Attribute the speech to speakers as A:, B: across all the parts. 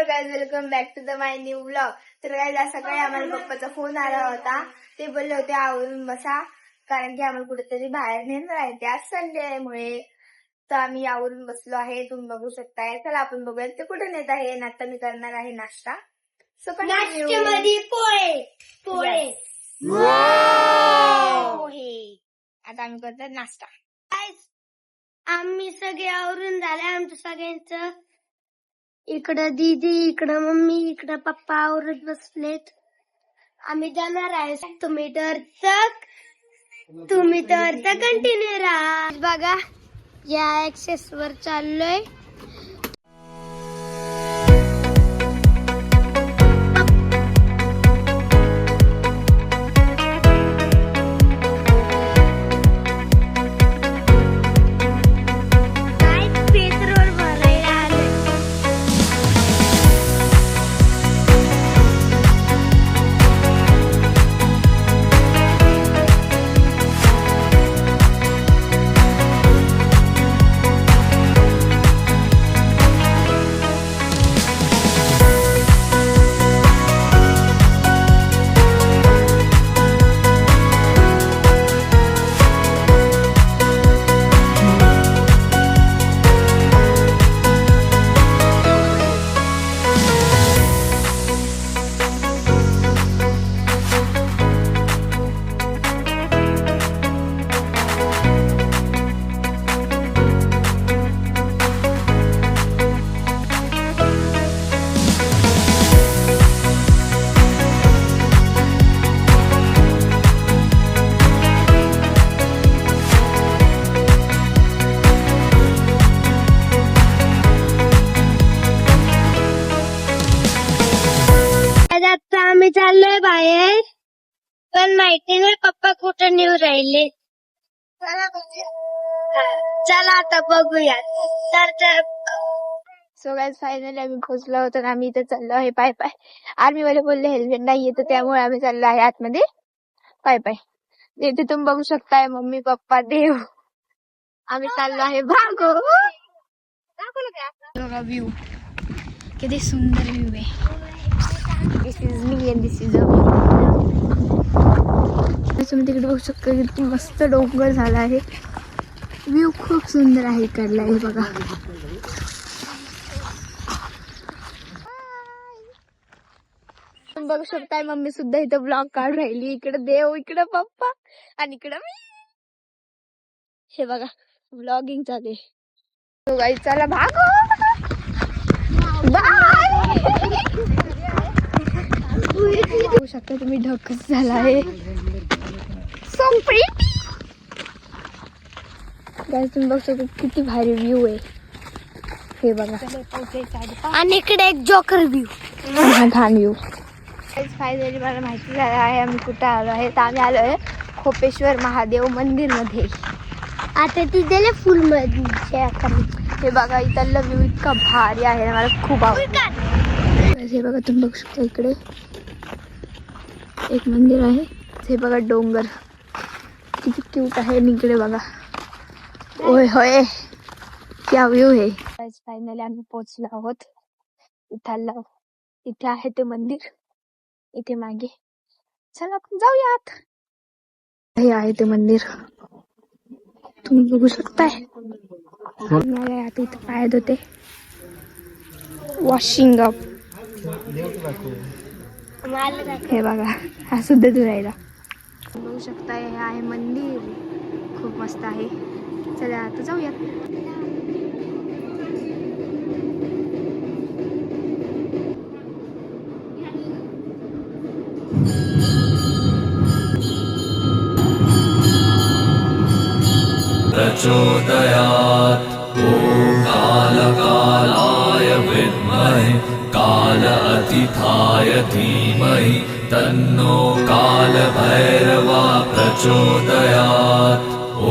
A: Guys, welcome back to the my new vlog. तर guys, आज सकाळी आम्हाला पप्पाचा फोन आला होता. ते बोलले होते आवरून बसा, कारण की आम्हाला कुठेतरी बाहेर नेणार आहे. आज संडे मुळे तर आम्ही आवरून बसलो आहे. तुम्ही बघू शकताय. चला आपण बघूया ते कुठे नेत आहे. आता मी करणार आहे नाश्ता.
B: नाश्त्यामध्ये पोहे पोहे
A: आता आम्ही करतो नाश्ता.
B: आम्ही सगळे आवरून झाले आमचं सगळ्यांचं. इकडं दीदी, इकडं मम्मी, इकडं पप्पा आवरत बसलेत. आम्ही जाणार आहे. तुम्ही तर कंटिन्यू राहा. बघा या ऍक्सेस वर चाललोय. आता आम्ही चाललोय बाहेर, पण माहिती नाही पप्पा कुठं नेऊ राहिले. चला आता बघूया. तर
A: सो गाइस, फायनली आम्ही पोहोचलो होतो. आम्ही इथे चाललो आहे पाय पाय. आर्मी वाले बोलले हेल्मेट नाही येत, त्यामुळे आम्ही चाललो आहे आतमध्ये पाय पाय. इथे तुम्ही बघू शकताय मम्मी पप्पा देव. आम्ही चाललो आहे भागो. बघा व्ह्यू, किती सुंदर व्ह्यू आहे. This is me and this is a view. तुम्ही तिकडे बघू शकता किती मस्त डोंगर झाला आहे. व्ह्यू खूप सुंदर आहे इकडला. हे बघा, तुम्ही बघू शकताय मम्मी सुद्धा इथं ब्लॉग काढून राहिली. इकडे देव, इकडे पप्पा आणि इकडे मी. हे बघा ब्लॉगिंग चालू आहे. तो गाईस चला भागो. बाय. बघू शकता तुम्ही ढकच झाला आहे. सो प्रिटी गाईस, तुम्ही बघू शकता किती भारी व्ह्यू आहे. हे बघा,
B: आणि इकडे एक जोकर व्ह्यू.
A: घाण व्ह्यू. फायनली मला माहिती झालं आहे आम्ही कुठे आलो आहे. तर आम्ही आलो आहे खोपेश्वर महादेव मंदिर मध्ये.
B: आता तिथे फुल मध्ये.
A: हे बघा इथला व्ह्यू इतका भारी आहे, मला खूप आवडतं. हे बघा तुम्ही बघू शकता इकडे एक मंदिर आहे. हे बघा डोंगर किती क्यूट आहे. इकडे बघा, ओय होय क्या व्ह्यू आहे. फायनली आम्ही पोहोचलो आहोत. इथे आहे ते मंदिर, इथे मागे. चला आपण जाऊयात. हे आहे ते मंदिर, तुम्ही बघू शकताय. आता इथे पायात होते वॉशिंग अप. हे बघा हा सुद्धा धुरायला. बघू शकताय हे आहे मंदिर, खूप मस्त आहे. चला आता जाऊयात.
C: प्रचोदयात् ॐ कालकालाय विद्महे कालातीताय धीमहि तन्नो कालभैरवा प्रचोदयात् ॐ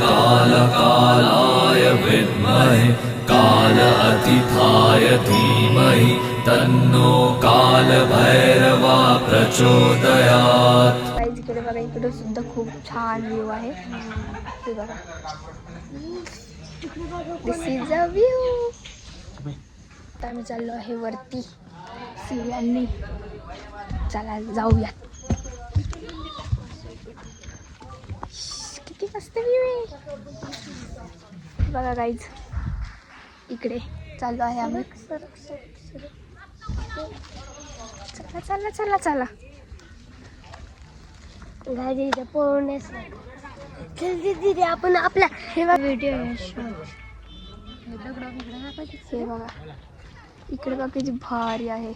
C: कालकालाय विद्महे कालातीताय धीमहि तन्नो कालभैरवा प्रचोदयात्.
A: इकडे बघा, इकडे सुद्धा खूप छान व्ह्यू आहे. हे बघा, दिस इज अ व्ह्यू. आता आम्ही चाललो आहे वरती सीव्यांनी. चला जाऊयात. किती मस्त व्ह्यू आहे बघा गाईज. इकडे चाललो आहे आम्ही. चला चला चला चला.
B: गाडी पोहण्यास दिदी आपण आपला हे व्हिडिओ
A: हे बघा इकडे बघा किती भारी आहे.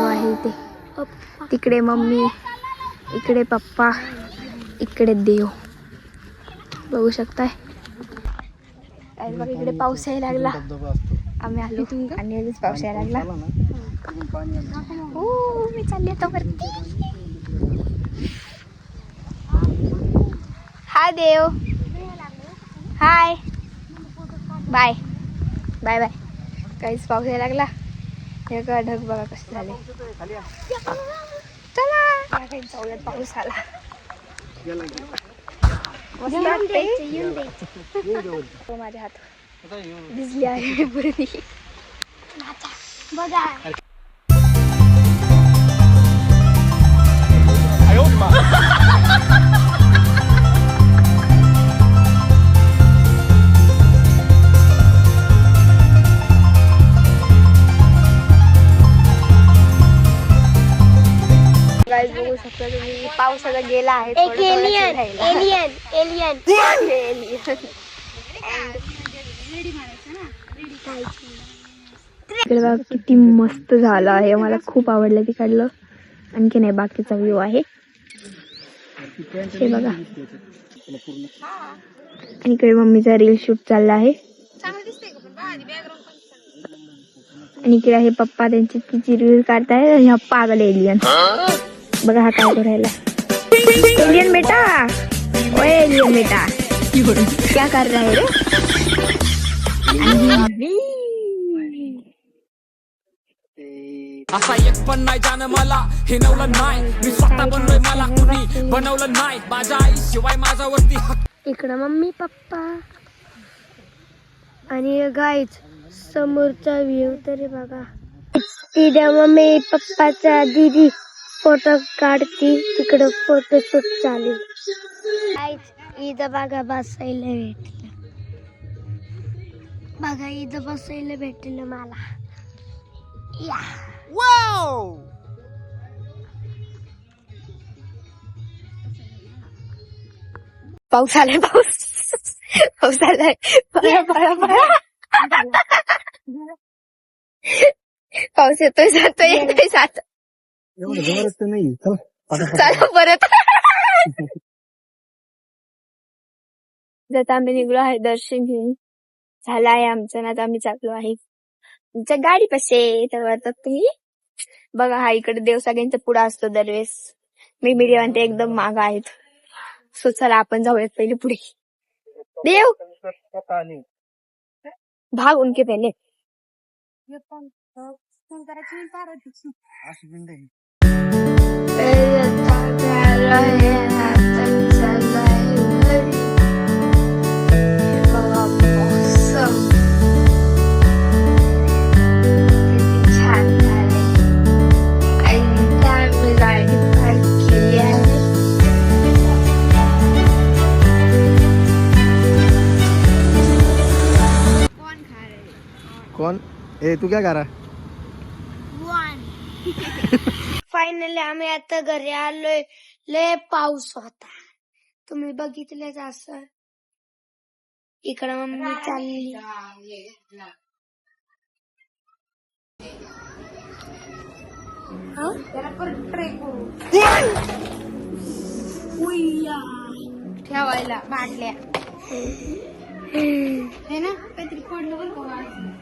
A: आहे ते. तिकडे मम्मी, इकडे पप्पा, इकडे देव बघू शकताय. बघा इकडे पाऊस यायला लागला. आम्ही आलो आणि लगेच पाऊस यायला लागला. हो मी चालली आता वरती. हाय देव. Hi bye bye bye. काहीच पाऊस यायला लागला. हे का ढग बघा कसे झाले. चला काही जाऊयात. पाऊस आला. माझ्या हात भिजली आहे पूर्वी.
B: बघा
A: गाईज बघू शकता तुम्ही पाऊस आता गेला आहे.
B: एक एलियन एलियन एलियन
A: इकडे बघा किती मस्त झालं आहे. मला खूप आवडलं तिकडलं. आणखी नाही बाकीचा व्ह्यू आहे हे बघा. आणि इकडे मम्मीचा रील शूट चालला आहे. आणि इकडे आहे पप्पा त्यांची तिची रील काढताय. ह्या पागल एलियन बघा हा काय करायला. एलियन बेटा ओए एलियन बेटा क्या कर रहा है रे.
D: असा एक पण नाही जाणं मला हिनवलं नाही. मी स्वतः बनलोय मला कुणी बनवलं नाही. माझ्या आई शिवाय माझ्यावरती हक्क.
B: इकडं मम्मी पप्पा आणि गाईच समोरचा व्ह्यू तरी बघा. तिथे मम्मी पप्पाचा दीदी फोटो काढती. तिकडं फोटोशूट चालू. गाईच इथं बघा बसायला भेटलं. बघा इथं बसायला भेटलं मला. या
A: पाऊस आलाय. पाऊस आलाय. पळा पळा पळा. पाऊस येतोय जातोय येतोय जात. चला परत. आता आम्ही निघलो आहे दर्शन घेऊन. झालं आहे आमचं ना. आता आम्ही चाललो आहे तुमच्या गाडी पाशी. तर तुम्ही बघा हा इकडे देव सगळ्यांचा पुढा असतो दरवेळेस. मी मीडिया ते एकदम माग आहेत. सो चला आपण जाऊयात पहिले पुढे. देव भाग उनके पहले.
E: कौन ए तू क्या कर रहा है.
B: फायनली आम्ही आता घरी आलोय. लय पाऊस होता तुम्ही बघितलंच असं. इकडं मम्मी चालली.
A: ठेवायला बाटल्या
B: हे ना काहीतरी पडलं बरं का.